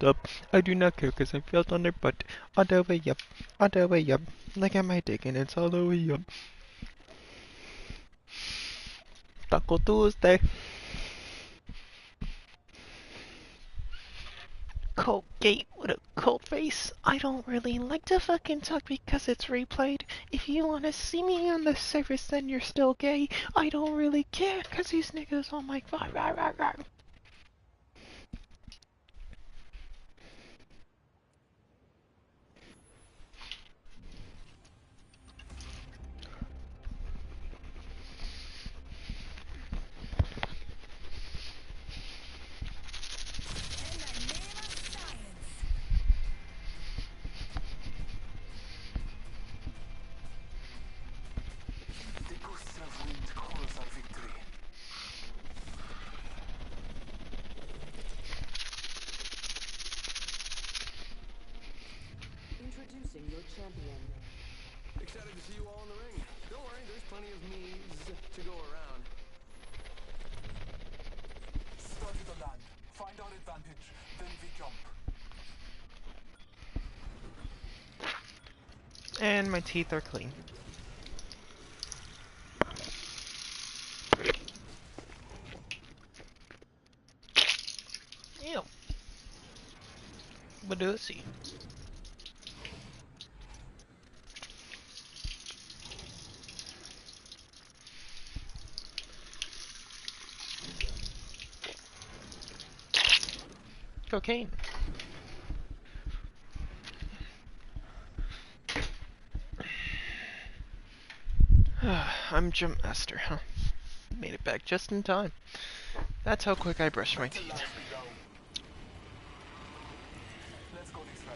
hold up. I do not care because I felt on their butt. On the way up, on the way up. Look at my dick and it's all the way up. Taco Tuesday. Colgate with a cold face. I don't really like to fucking talk because it's replayed. If you wanna see me on the surface, then you're still gay. I don't really care because these niggas on my phone. Introducing your champion. Excited to see you all in the ring. Don't worry, there's plenty of me's to go around. Study the land. Find our advantage. Then we jump. And my teeth are clean. Ew. Badusi. Cocaine. I'm Gym Master, huh? Made it back just in time. That's how quick I brush my teeth. Let's go this way.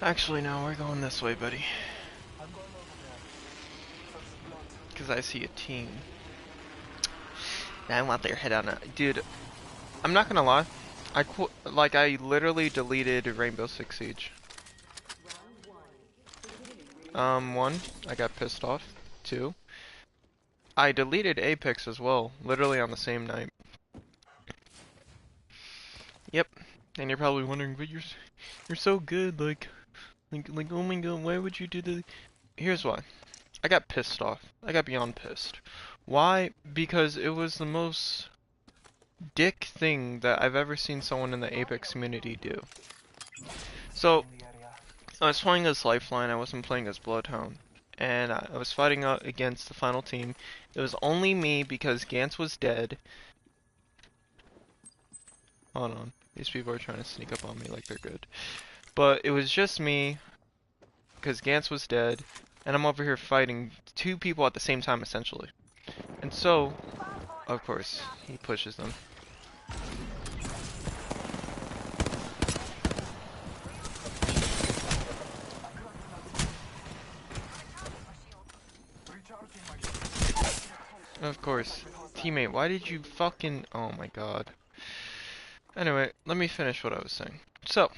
Actually, no, we're going this way, buddy. I'm going over there. First blood. Because I see a team. I want their head on it. Dude, I'm not gonna lie. I literally deleted Rainbow Six Siege. One, I got pissed off. Two, I deleted Apex as well, literally on the same night. Yep. And you're probably wondering, but you're so good, like oh my god, why would you do the? Here's why. I got pissed off. I got beyond pissed. Why? Because it was the most dick thing that I've ever seen someone in the Apex community do. So, I was playing as Lifeline, I wasn't playing as Bloodhound. And I was fighting out against the final team. It was only me because Gantz was dead. Hold on. These people are trying to sneak up on me like they're good. But it was just me because Gantz was dead. And I'm over here fighting two people at the same time, essentially. And so, of course, he pushes them. Of course. Teammate, why did you fucking... Oh my god. Anyway, let me finish what I was saying. So,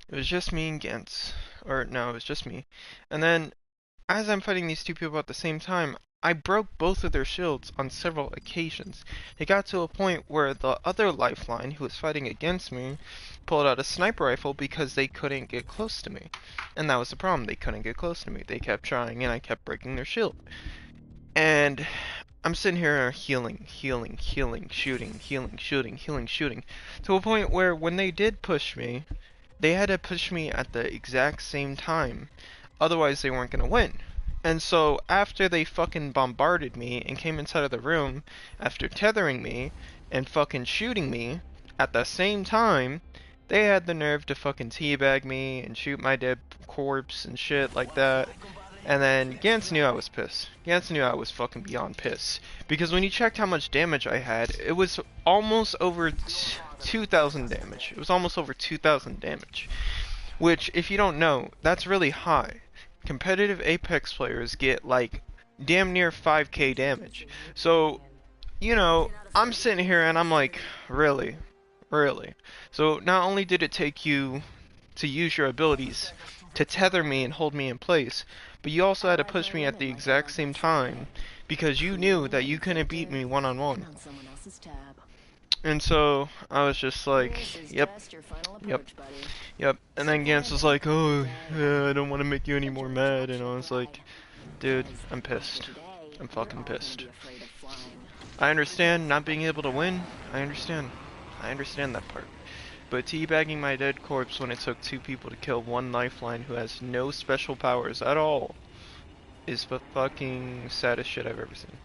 it was just me and Gantz. Or, no, it was just me. And then, as I'm fighting these two people at the same time, I broke both of their shields on several occasions. It got to a point where the other Lifeline, who was fighting against me, pulled out a sniper rifle because they couldn't get close to me. And that was the problem, they couldn't get close to me. They kept trying and I kept breaking their shield. And I'm sitting here healing, shooting, to a point where when they did push me, they had to push me at the exact same time. Otherwise they weren't gonna win. And so after they fucking bombarded me and came inside of the room, after tethering me and fucking shooting me at the same time, they had the nerve to fucking teabag me and shoot my dead corpse and shit like that. And then Gantz knew I was pissed. Gantz knew I was fucking beyond pissed. Because when you checked how much damage I had, it was almost over 2,000 damage. It was almost over 2,000 damage. Which, if you don't know, that's really high. Competitive Apex players get like damn near 5k damage. So, you know, I'm sitting here and I'm like, really? Really? So not only did it take you to use your abilities to tether me and hold me in place, but you also had to push me at the exact same time because you knew that you couldn't beat me one-on-one. And so I was just like, This is yep, just your final yep, approach, buddy. yep. And then Gantz was like, oh, I don't want to make you any more mad. And I was like, dude, I'm pissed. Today, I'm you're fucking all gonna pissed. be afraid of flying. I understand not being able to win. I understand. I understand that part. But teabagging my dead corpse when it took 2 people to kill 1 lifeline who has no special powers at all is the fucking saddest shit I've ever seen.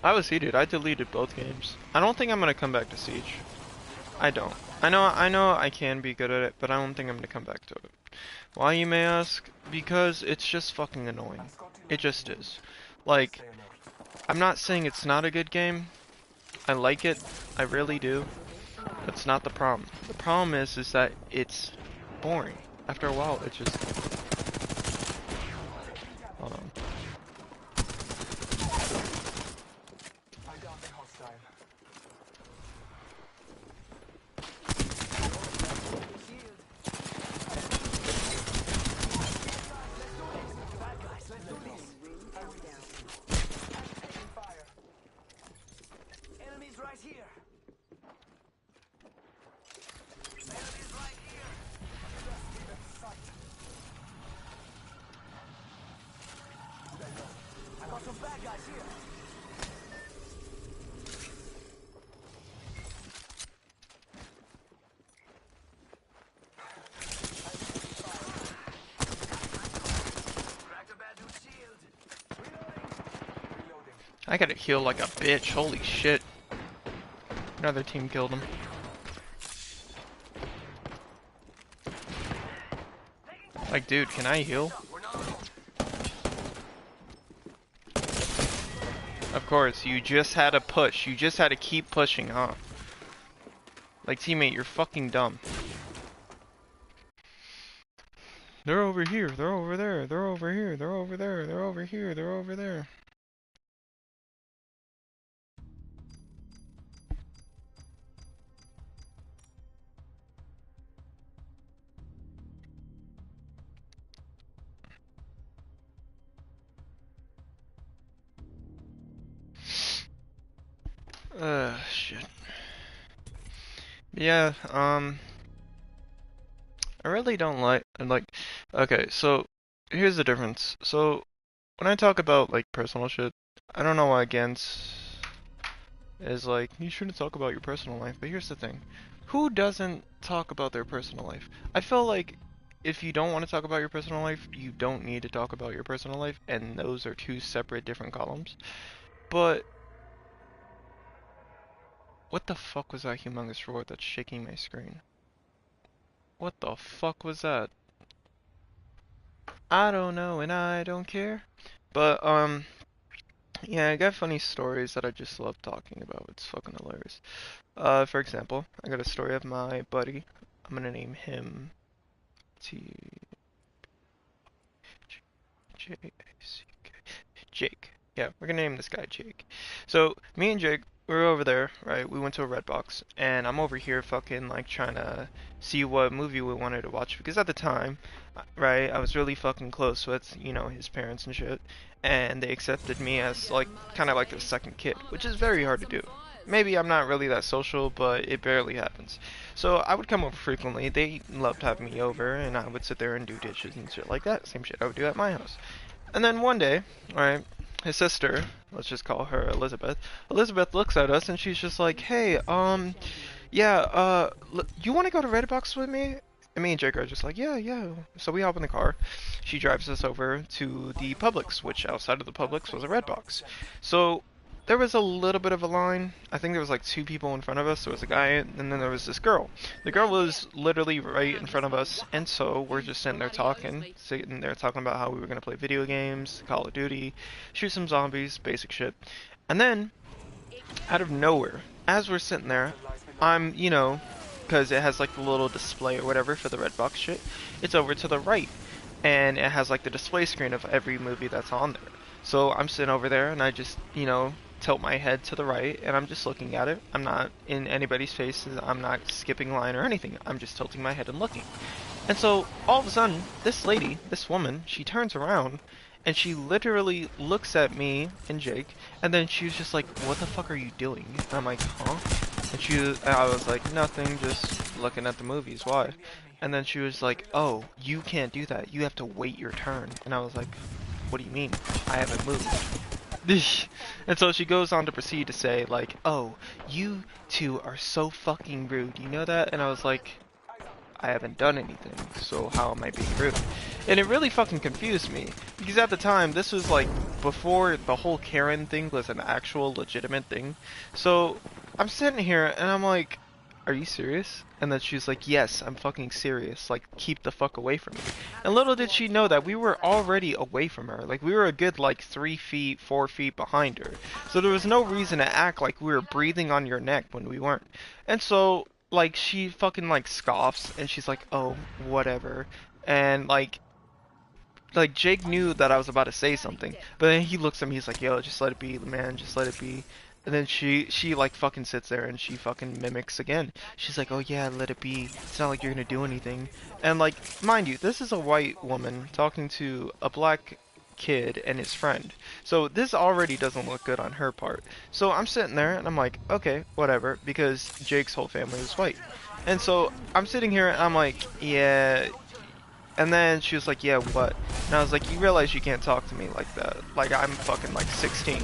I was heated. I deleted both games. I don't think I'm gonna come back to Siege. I don't. I know I can be good at it, but I don't think I'm gonna come back to it. Why, you may ask? Because it's just fucking annoying. It just is. Like, I'm not saying it's not a good game. I like it. I really do. That's not the problem. The problem is that it's boring. After a while, it just... Hold on. I downed a hostile. Taking fire. Enemies right here. I got some bad guys here. Cracked a bad dude's shield. Reloading. I gotta heal like a bitch. Holy shit. Another team killed him. Like, dude, can I heal? Of course, you just had to push. You just had to keep pushing, huh? Like, teammate, you're fucking dumb. They're over here, they're over there, they're over here, they're over there, they're over here, they're over there. Shit. Yeah, I really don't like, okay, so, here's the difference. So, when I talk about, like, personal shit, I don't know why Gantz is like, you shouldn't talk about your personal life, but here's the thing. Who doesn't talk about their personal life? I feel like if you don't want to talk about your personal life, you don't need to talk about your personal life, and those are 2 separate different columns. But what the fuck was that humongous roar that's shaking my screen? What the fuck was that? I don't know and I don't care. But yeah, I got funny stories that I just love talking about. It's fucking hilarious. For example, I got a story of my buddy. I'm gonna name him T J A C K Jake. Yeah, we're gonna name this guy Jake. So me and Jake, we were over there, right? We went to a Redbox, and I'm over here fucking like trying to see what movie we wanted to watch because at the time, right, I was really fucking close with, you know, his parents and shit, and they accepted me as like kind of like their second kid, which is very hard to do. Maybe I'm not really that social, but it barely happens. So I would come over frequently. They loved having me over, and I would sit there and do dishes and shit like that. Same shit I would do at my house. And then one day, right, his sister, let's just call her Elizabeth. Elizabeth looks at us and she's just like, "Hey, yeah, you want to go to Redbox with me?" And me and Jake are just like, "Yeah, yeah." So we hop in the car. She drives us over to the Publix, which outside of the Publix was a Redbox. So there was a little bit of a line. I think there was like 2 people in front of us. There was a guy, and then there was this girl. The girl was literally right in front of us, and so we're just sitting there talking about how we were gonna play video games, Call of Duty, shoot some zombies, basic shit. And then, out of nowhere, as we're sitting there, I'm, you know, because it has like the little display or whatever for the red box shit, it's over to the right, and it has like the display screen of every movie that's on there. So I'm sitting over there, and I just, you know, tilt my head to the right, and I'm just looking at it. I'm not in anybody's faces. I'm not skipping line or anything. I'm just tilting my head and looking. And so all of a sudden, this lady, this woman, she turns around and she literally looks at me and Jake, and then she was just like, "What the fuck are you doing?" And I'm like, "Huh?" And I was like, "Nothing, just looking at the movies. Why?" And then she was like, "Oh, you can't do that. You have to wait your turn." And I was like, "What do you mean? I haven't moved." And so she goes on to proceed to say like, "Oh, you two are so fucking rude. You know that?" And I was like, "I haven't done anything, so how am I being rude?" And it really fucking confused me because at the time this was like before the whole Karen thing was an actual legitimate thing. So I'm sitting here and I'm like, "Are you serious?" And then she's like, "Yes, I'm fucking serious. Like, keep the fuck away from me." And little did she know that we were already away from her. Like, we were a good like 3 feet, 4 feet behind her. So there was no reason to act like we were breathing on your neck when we weren't. And so like she fucking like scoffs and she's like, "Oh, whatever." And like Jake knew that I was about to say something, but then he looks at me, he's like, "Yo, just let it be, man, just let it be." And then she like fucking sits there and she fucking mimics again. She's like, "Oh yeah, let it be. It's not like you're gonna do anything." And like, mind you, this is a white woman talking to a black kid and his friend. So this already doesn't look good on her part. So I'm sitting there and I'm like, "Okay, whatever," because Jake's whole family was white. And so I'm sitting here and I'm like, "Yeah." And then she was like, "Yeah, what?" And I was like, "You realize you can't talk to me like that. Like, I'm fucking like 16.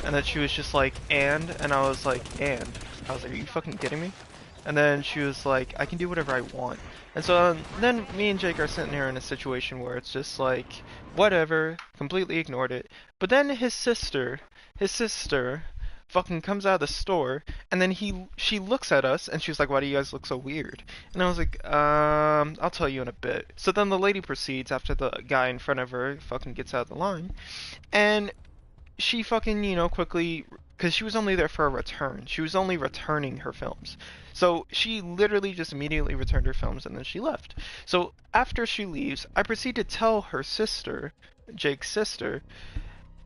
And then she was just like, And I was like, "And?" I was like, "Are you fucking kidding me?" And then she was like, "I can do whatever I want." And so then me and Jake are sitting here in a situation where it's just like, whatever, completely ignored it. But then his sister fucking comes out of the store and then she looks at us and she's like, "Why do you guys look so weird?" And I was like, I'll tell you in a bit." So then the lady proceeds after the guy in front of her fucking gets out of the line, and she fucking, quickly, because she was only there for a return. She was only returning her films. So she literally just immediately returned her films and then she left. So after she leaves, I proceed to tell her sister, Jake's sister,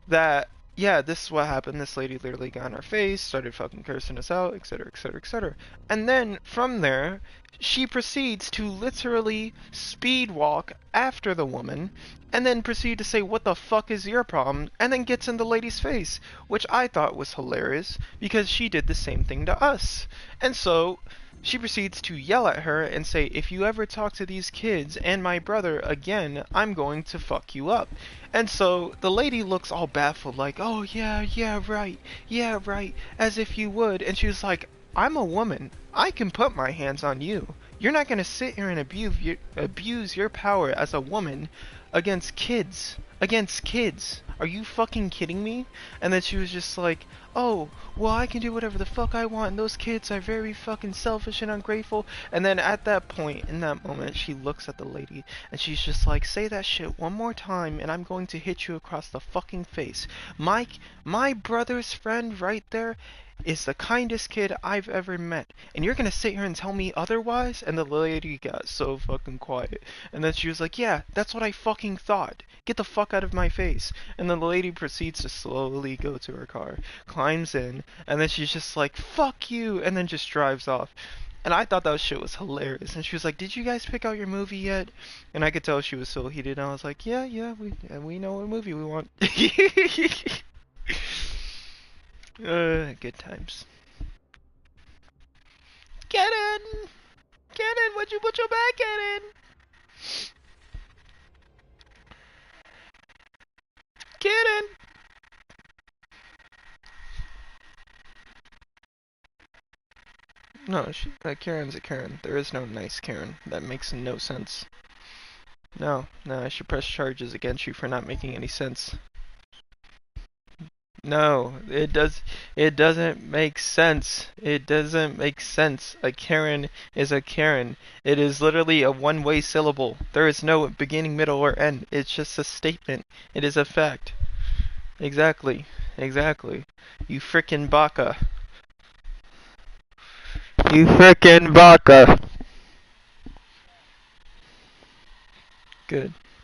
that yeah, this is what happened. This lady literally got in our face, started fucking cursing us out, etc., etc., etc. And then from there, she proceeds to literally speed walk after the woman, and then proceed to say, "What the fuck is your problem?" And then gets in the lady's face, which I thought was hilarious because she did the same thing to us. And so she proceeds to yell at her and say, "If you ever talk to these kids and my brother again, I'm going to fuck you up." And so the lady looks all baffled, like, "Oh, yeah, yeah, right, as if you would." And she was like, "I'm a woman. I can put my hands on you. You're not going to sit here and abuse your power as a woman against kids. Against kids. Are you fucking kidding me?" And then she was just like, "Oh, well, I can do whatever the fuck I want, and those kids are very fucking selfish and ungrateful." And then at that point, in that moment, she looks at the lady, and she's just like, "Say that shit one more time, and I'm going to hit you across the fucking face. Mike, my brother's friend right there is the kindest kid I've ever met, and you're gonna sit here and tell me otherwise?" And the lady got so fucking quiet. And then she was like, "Yeah, that's what I fucking thought. Get the fuck out of my face." And then the lady proceeds to slowly go to her car, climbs in, and then she's just like, "Fuck you," and then just drives off. And I thought that shit was hilarious. And she was like, "Did you guys pick out your movie yet?" And I could tell she was so heated. And I was like, "Yeah, we know what movie we want." Good times. Get in! Get in! Would you put your back in? Get in! No, Karen's a Karen. There is no nice Karen. That makes no sense. No, I should press charges against you for not making any sense. No, it doesn't make sense. It doesn't make sense. A Karen is a Karen. It is literally a one-way syllable. There is no beginning, middle, or end. It's just a statement. It is a fact. Exactly. Exactly. You frickin' baka. You frickin' baka. Good.